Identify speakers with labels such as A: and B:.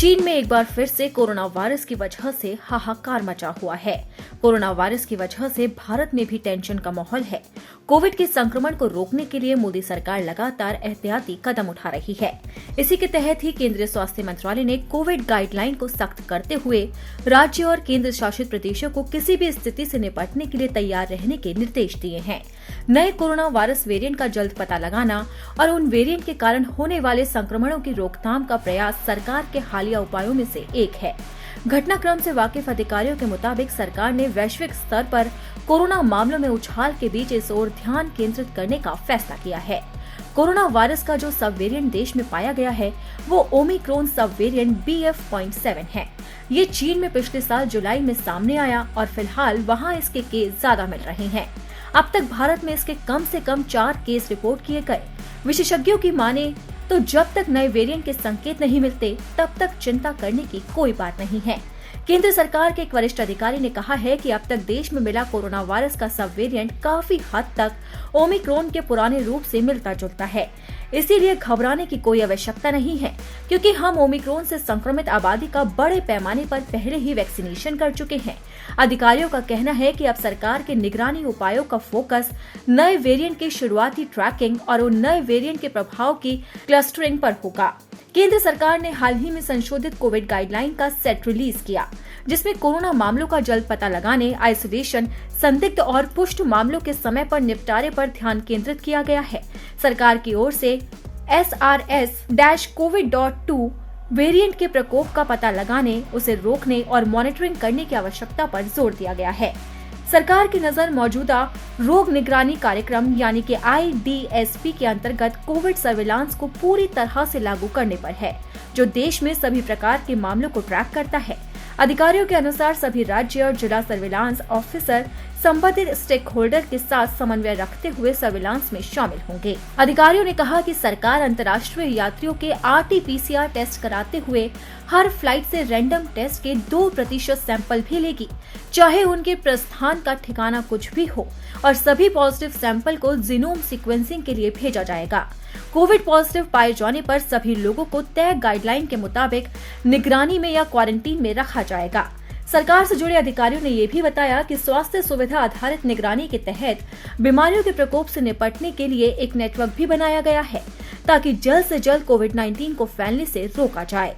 A: चीन में एक बार फिर से कोरोना वायरस की वजह से हाहाकार मचा हुआ है। कोरोना वायरस की वजह से भारत में भी टेंशन का माहौल है। कोविड के संक्रमण को रोकने के लिए मोदी सरकार लगातार एहतियाती कदम उठा रही है। इसी के तहत ही केंद्रीय स्वास्थ्य मंत्रालय ने कोविड गाइडलाइन को सख्त करते हुए राज्य और केंद्र शासित प्रदेशों को किसी भी स्थिति से निपटने के लिए तैयार रहने के निर्देश दिए हैं। नए कोरोना वायरस वेरिएंट का जल्द पता लगाना और उन वेरिएंट के कारण होने वाले संक्रमणों की रोकथाम का प्रयास सरकार के हालिया उपायों में से एक है। घटनाक्रम से वाकिफ अधिकारियों के मुताबिक सरकार ने वैश्विक स्तर पर कोरोना मामलों में उछाल के बीच इस ओर ध्यान केंद्रित करने का फैसला किया है। कोरोना वायरस का जो सब वेरिएंट देश में पाया गया है वो ओमिक्रॉन सब वेरिएंट BF.7 है। ये चीन में पिछले साल जुलाई में सामने आया और फिलहाल वहाँ इसके केस ज्यादा मिल रहे हैं। अब तक भारत में इसके कम से कम 4 केस रिपोर्ट किए गए। विशेषज्ञों की माने तो जब तक नए वेरिएंट के संकेत नहीं मिलते तब तक चिंता करने की कोई बात नहीं है। केंद्र सरकार के एक वरिष्ठ अधिकारी ने कहा है कि अब तक देश में मिला कोरोना वायरस का सब वेरिएंट काफी हद तक ओमिक्रॉन के पुराने रूप से मिलता जुलता है। इसीलिए घबराने की कोई आवश्यकता नहीं है, क्योंकि हम ओमिक्रॉन से संक्रमित आबादी का बड़े पैमाने पर पहले ही वैक्सीनेशन कर चुके हैं। अधिकारियों का कहना है कि अब सरकार के निगरानी उपायों का फोकस नए वेरिएंट की शुरुआती ट्रैकिंग और उन नए वेरिएंट के प्रभाव की क्लस्टरिंग पर होगा। केंद्र सरकार ने हाल ही में संशोधित कोविड गाइडलाइन का सेट रिलीज किया, जिसमें कोरोना मामलों का जल्द पता लगाने, आइसोलेशन, संदिग्ध और पुष्ट मामलों के समय पर निपटारे पर ध्यान केंद्रित किया गया है। सरकार की ओर से SRS-COVID.2 वेरिएंट के प्रकोप का पता लगाने, उसे रोकने और मॉनिटरिंग करने की आवश्यकता पर जोर दिया गया है। सरकार की नजर मौजूदा रोग निगरानी कार्यक्रम यानी कि IDSP के अंतर्गत कोविड सर्विलांस को पूरी तरह से लागू करने पर है, जो देश में सभी प्रकार के मामलों को ट्रैक करता है। अधिकारियों के अनुसार सभी राज्य और जिला सर्विलांस ऑफिसर संबंधित स्टेक होल्डर के साथ समन्वय रखते हुए सर्विलांस में शामिल होंगे। अधिकारियों ने कहा कि सरकार अंतर्राष्ट्रीय यात्रियों के RT-PCR टेस्ट कराते हुए हर फ्लाइट से रैंडम टेस्ट के 2% सैंपल भी लेगी, चाहे उनके प्रस्थान का ठिकाना कुछ भी हो, और सभी पॉजिटिव सैंपल को जीनोम सीक्वेंसिंग के लिए भेजा जाएगा। कोविड पॉजिटिव पाए जाने पर सभी लोगों को तय गाइडलाइन के मुताबिक निगरानी में या क्वारंटीन में रखा जाएगा। सरकार से जुड़े अधिकारियों ने ये भी बताया कि स्वास्थ्य सुविधा आधारित निगरानी के तहत बीमारियों के प्रकोप से निपटने के लिए एक नेटवर्क भी बनाया गया है, ताकि जल्द से जल्द कोविड-19 को फैलने से रोका जाए।